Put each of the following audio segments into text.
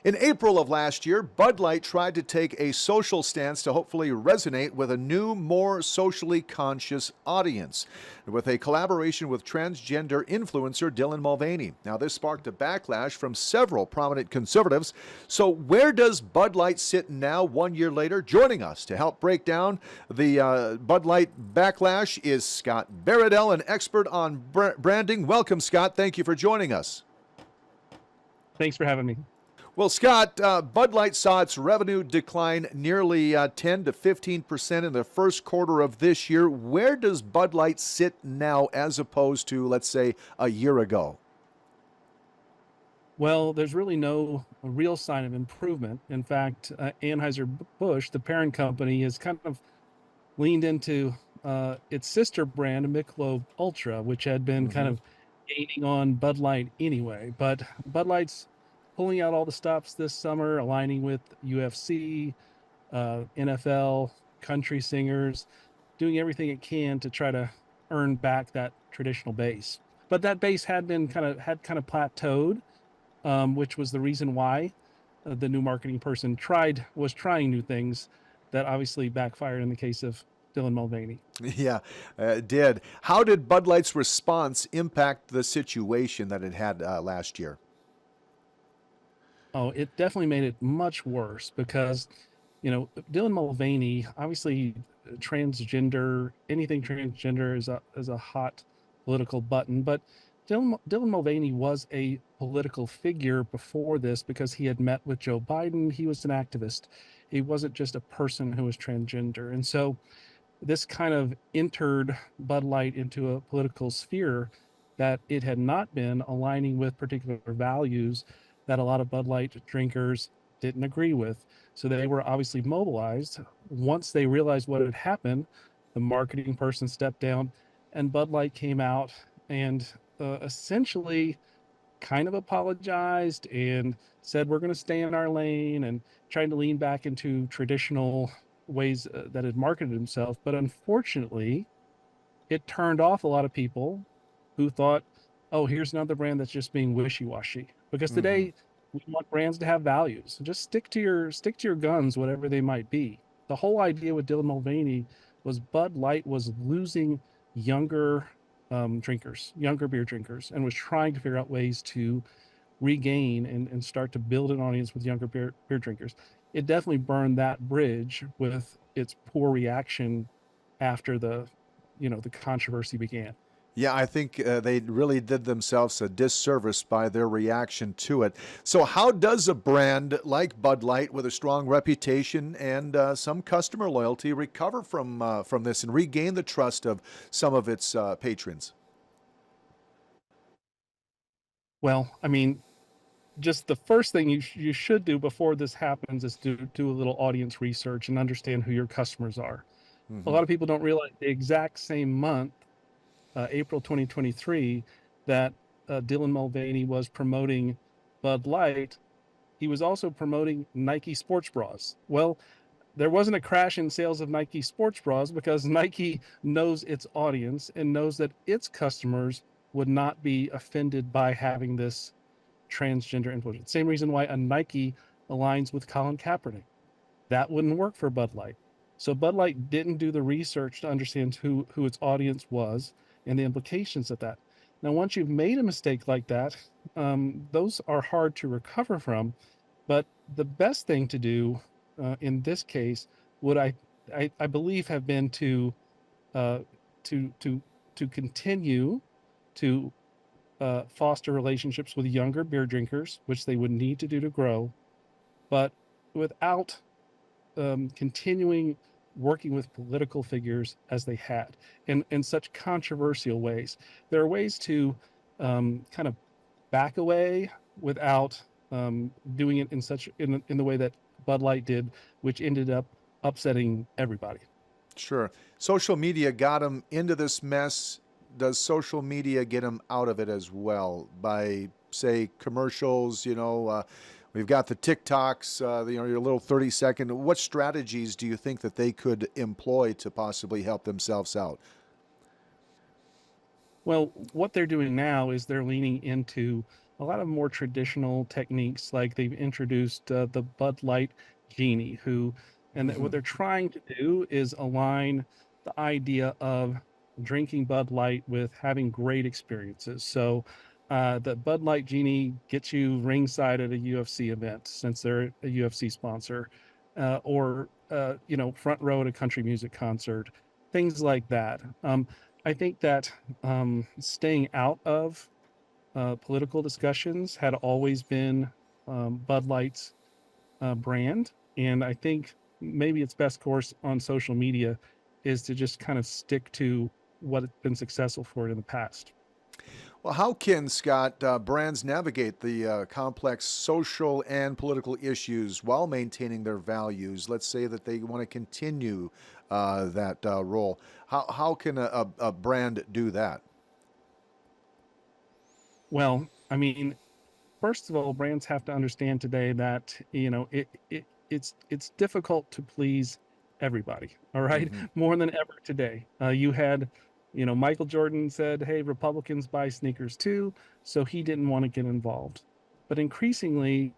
In April of last year, Bud Light tried to take a social stance to hopefully resonate with a new, more socially conscious audience with a collaboration with transgender influencer Dylan Mulvaney. Now, this sparked a backlash from several prominent conservatives. So where does Bud Light sit now, 1 year later? Joining us to help break down the Bud Light backlash is Scott Baradell, an expert on branding. Welcome, Scott. Thank you for joining us. Thanks for having me. Well, Scott, Bud Light saw its revenue decline nearly 10 to 15% in the first quarter of this year. Where does Bud Light sit now as opposed to, let's say, a year ago? Well, there's really no real sign of improvement. In fact, Anheuser-Busch, the parent company, has kind of leaned into its sister brand, Michelob Ultra, which had been kind of gaining on Bud Light anyway. But Bud Light's pulling out all the stops this summer, aligning with UFC, NFL, country singers, doing everything it can to try to earn back that traditional base. But that base had kind of plateaued, which was the reason why the new marketing person was trying new things that obviously backfired in the case of Dylan Mulvaney. Yeah, it did. How did Bud Light's response impact the situation that it had last year? Oh, it definitely made it much worse because, Dylan Mulvaney, obviously transgender, anything transgender is a hot political button, but Dylan Mulvaney was a political figure before this because he had met with Joe Biden. He was an activist. He wasn't just a person who was transgender. And so this kind of entered Bud Light into a political sphere that it had not been aligning with particular values that a lot of Bud Light drinkers didn't agree with. So they were obviously mobilized. Once they realized what had happened, the marketing person stepped down and Bud Light came out and essentially kind of apologized and said, we're going to stay in our lane, and trying to lean back into traditional ways that it marketed himself. But unfortunately, it turned off a lot of people who thought, oh, here's another brand that's just being wishy-washy. Because today we want brands to have values. Just stick to your guns, whatever they might be. The whole idea with Dylan Mulvaney was Bud Light was losing younger younger beer drinkers, and was trying to figure out ways to regain and start to build an audience with younger beer drinkers. It definitely burned that bridge with its poor reaction after the controversy began. Yeah, I think they really did themselves a disservice by their reaction to it. So how does a brand like Bud Light with a strong reputation and some customer loyalty recover from this and regain the trust of some of its patrons? Well, I mean, just the first thing you should do before this happens is do a little audience research and understand who your customers are. A lot of people don't realize the exact same month, April 2023, that Dylan Mulvaney was promoting Bud Light, he was also promoting Nike sports bras. Well, there wasn't a crash in sales of Nike sports bras because Nike knows its audience and knows that its customers would not be offended by having this transgender influence. Same reason why a Nike aligns with Colin Kaepernick. That wouldn't work for Bud Light. So Bud Light didn't do the research to understand who its audience was and the implications of that. Now, once you've made a mistake like that, those are hard to recover from. But the best thing to do in this case would I believe have been to continue to foster relationships with younger beer drinkers, which they would need to do to grow, but without continuing working with political figures as they had in such controversial ways. There are ways to kind of back away without doing it in the way that Bud Light did, which ended up upsetting everybody. Sure. Social media got them into this mess. Does social media get them out of it as well by, say, commercials? We've got the TikToks, your little 30-second. What strategies do you think that they could employ to possibly help themselves out? Well, what they're doing now is they're leaning into a lot of more traditional techniques, like they've introduced the Bud Light Genie, and what they're trying to do is align the idea of drinking Bud Light with having great experiences. So the Bud Light Genie gets you ringside at a UFC event, since they're a UFC sponsor, or front row at a country music concert, things like that. I think that staying out of political discussions had always been Bud Light's brand. And I think maybe its best course on social media is to just kind of stick to what it's been successful for it in the past. Well, how can, Scott, brands navigate the complex social and political issues while maintaining their values? Let's say that they want to continue that role. How can a brand do that? Well, I mean, first of all, brands have to understand today that it's difficult to please everybody. All right, Hmm. more than ever today. You had, Michael Jordan said, "Hey, Republicans buy sneakers too," so he didn't want to get involved. But increasingly,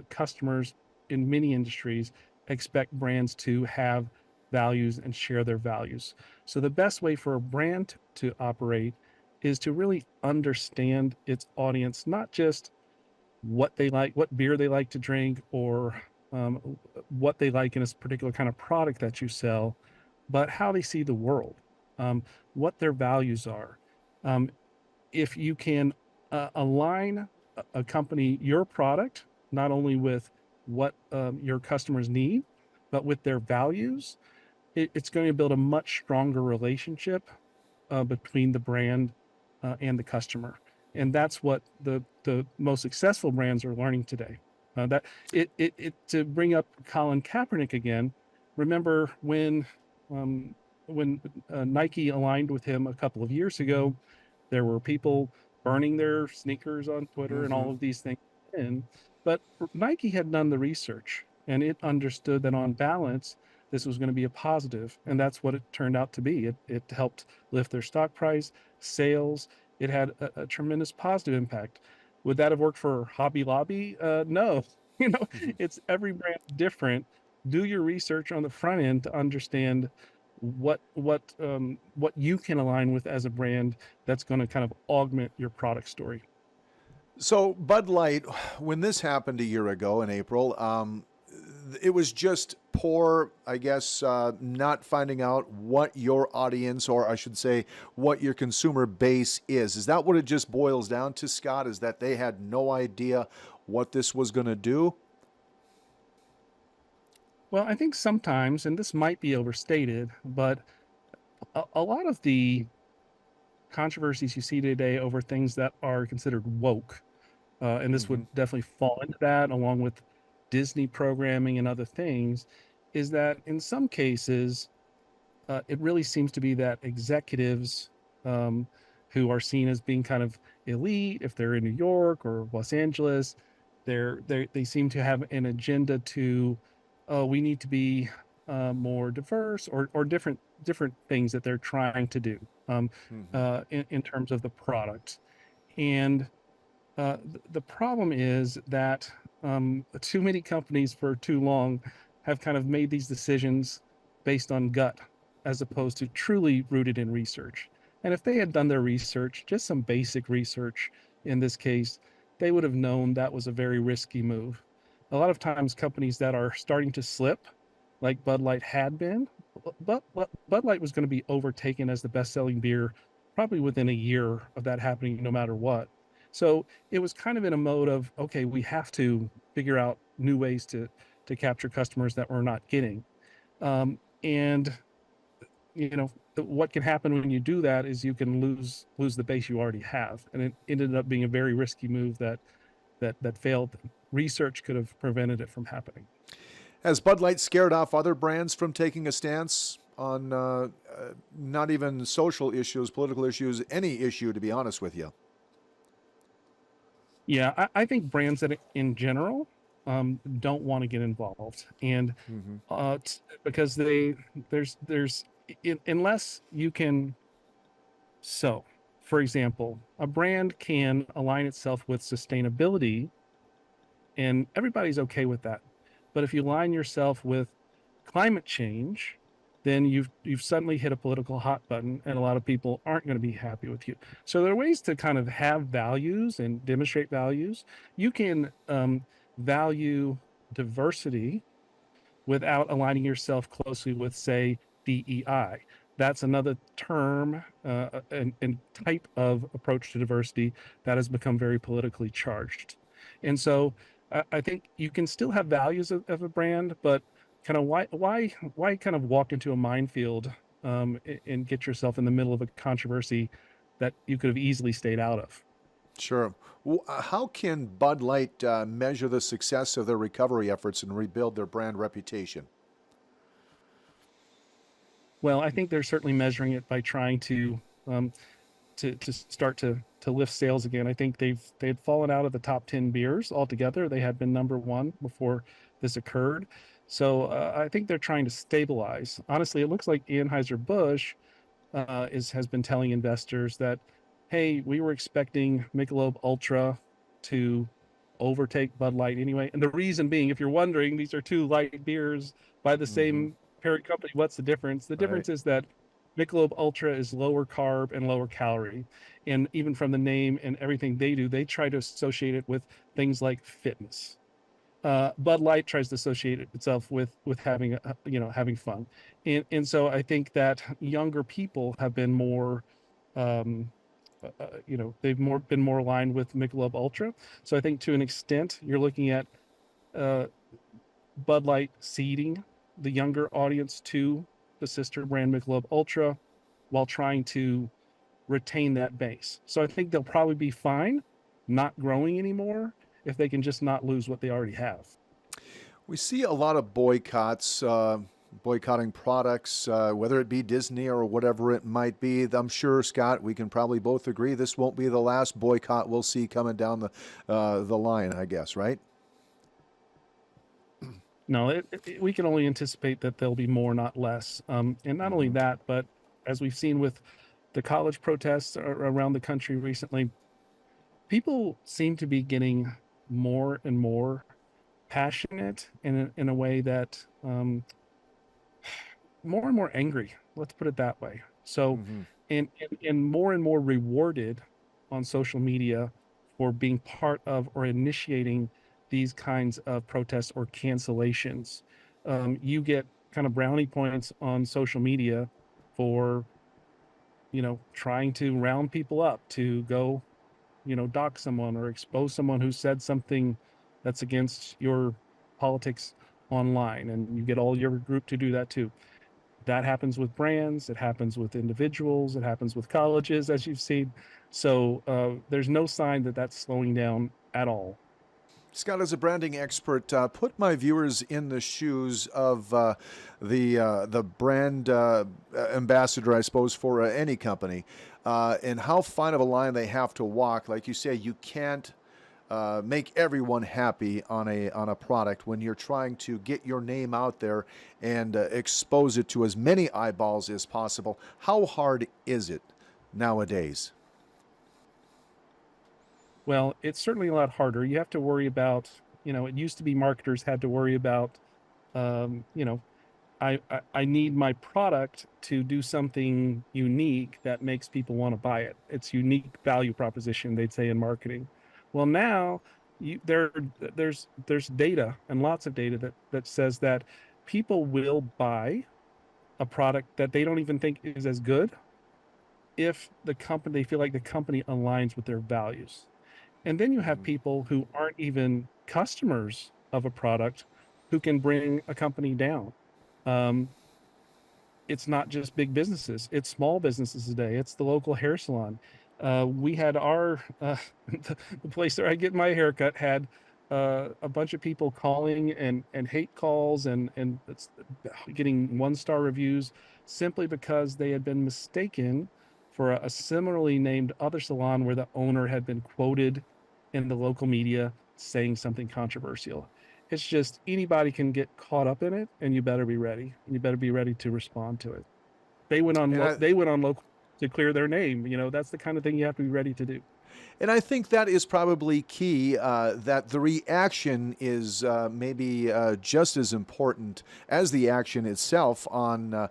customers in many industries expect brands to have values and share their values. So the best way for a brand to operate is to really understand its audience, not just what they like, what beer they like to drink, or what they like in a particular kind of product that you sell, but how they see the world, what their values are. Um, if you can align a company, your product, not only with what your customers need, but with their values, it's going to build a much stronger relationship between the brand and the customer. And that's what the most successful brands are learning today. That it to bring up Colin Kaepernick again. Remember um, when Nike aligned with him a couple of years ago, there were people burning their sneakers on Twitter and Hmm. all of these things. And but Nike had done the research, and it understood that on balance, this was going to be a positive, and that's what it turned out to be. It helped lift their stock price, sales. It had a tremendous positive impact. Would that have worked for Hobby Lobby? No. It's every brand different. Do your research on the front end to understand what you can align with as a brand that's going to kind of augment your product story. So, Bud Light, when this happened a year ago in April, it was just poor, I guess, not finding out what your audience, or I should say, what your consumer base is. Is that what it just boils down to, Scott? Is that they had no idea what this was going to do? Well, I think sometimes, and this might be overstated, but a lot of the controversies you see today over things that are considered woke, and this Hmm. would definitely fall into that, along with Disney programming and other things, is that in some cases, it really seems to be that executives um, who are seen as being kind of elite, if they're in New York or Los Angeles, they seem to have an agenda to, oh, we need to be more diverse, or different things that they're trying to do Hmm. in terms of the product. And the problem is that too many companies for too long have kind of made these decisions based on gut as opposed to truly rooted in research. And if they had done their research, just some basic research in this case, they would have known that was a very risky move. A lot of times, companies that are starting to slip, like Bud Light had been, Bud Light was going to be overtaken as the best selling beer probably within a year of that happening, no matter what. So it was kind of in a mode of, okay, we have to figure out new ways to capture customers that we're not getting. And what can happen when you do that is you can lose the base you already have, and it ended up being a very risky move that failed. Research could have prevented it from happening. Has Bud Light scared off other brands from taking a stance on not even social issues, political issues, any issue, to be honest with you? Yeah, I think brands that in general don't want to get involved, and Hmm. because there's unless you can. So, For example, a brand can align itself with sustainability, and everybody's okay with that. But if you align yourself with climate change, then you've suddenly hit a political hot button, and a lot of people aren't going to be happy with you. So there are ways to kind of have values and demonstrate values. You can value diversity without aligning yourself closely with, say, DEI. That's another term and type of approach to diversity that has become very politically charged. And so I think you can still have values of a brand, but kind of why kind of walk into a minefield and get yourself in the middle of a controversy that you could have easily stayed out of? Sure. How can Bud Light measure the success of their recovery efforts and rebuild their brand reputation? Well, I think they're certainly measuring it by trying um, to start to lift sales again. I think they had fallen out of the top 10 beers altogether. They had been number one before this occurred. So I think they're trying to stabilize. Honestly, it looks like Anheuser-Busch has been telling investors that, hey, we were expecting Michelob Ultra to overtake Bud Light anyway. And the reason being, if you're wondering, these are two light beers by the Hmm. same parent company. What's the difference? The Right. difference is that Michelob Ultra is lower carb and lower calorie. And even from the name and everything they do, they try to associate it with things like fitness. Bud Light tries to associate itself with having having fun, and so I think that younger people have been more, um, they've been more aligned with Michelob Ultra. So I think to an extent you're looking at uh, Bud Light seeding the younger audience to the sister brand Michelob Ultra, while trying to retain that base. So I think they'll probably be fine, not growing anymore if they can just not lose what they already have. We see a lot of boycotts, boycotting products, whether it be Disney or whatever it might be. I'm sure, Scott, we can probably both agree this won't be the last boycott we'll see coming down the line, I guess, right? No, we can only anticipate that there'll be more, not less. And not only Hmm. that, but as we've seen with the college protests around the country recently, people seem to be getting more and more passionate in a way that more and more angry. Let's put it that way. So, Hmm. and more rewarded on social media for being part of or initiating these kinds of protests or cancellations. You get kind of brownie points on social media for trying to round people up to go dock someone or expose someone who said something that's against your politics online, and you get all your group to do that too. That happens with brands, it happens with individuals, it happens with colleges, as you've seen. So there's no sign that that's slowing down at all. Scott, as a branding expert, put my viewers in the shoes of the brand ambassador, I suppose, for any company, and how fine of a line they have to walk. Like you say, you can't make everyone happy on a product when you're trying to get your name out there and expose it to as many eyeballs as possible. How hard is it nowadays? Well, it's certainly a lot harder. You have to worry about, it used to be marketers had to worry about, um, you know, I need my product to do something unique that makes people want to buy it. It's unique value proposition, they'd say in marketing. Well, now there's data and lots of data that says that people will buy a product that they don't even think is as good if they feel like the company aligns with their values. And then you have Mhm. people who aren't even customers of a product who can bring a company down. Um, it's not just big businesses, it's small businesses today. It's the local hair salon. We had the place where I get my haircut had a bunch of people calling and hate calls and it's getting 1-star reviews simply because they had been mistaken for a similarly named other salon where the owner had been quoted in the local media saying something controversial. It's just anybody can get caught up in it, and you better be ready. You better be ready to respond to it. They went on And I, they went on local. to clear their name. That's the kind of thing you have to be ready to do. And I think that is probably key, that the reaction is maybe just as important as the action itself on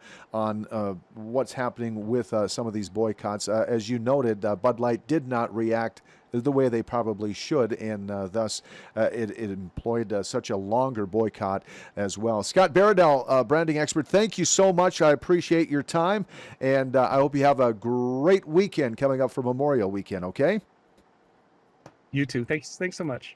what's happening with some of these boycotts. As you noted, Bud Light did not react the way they probably should, and thus it employed such a longer boycott as well. Scott Baradell, branding expert, thank you so much. I appreciate your time, and I hope you have a great weekend coming up for Memorial Weekend, okay? You too. Thanks so much.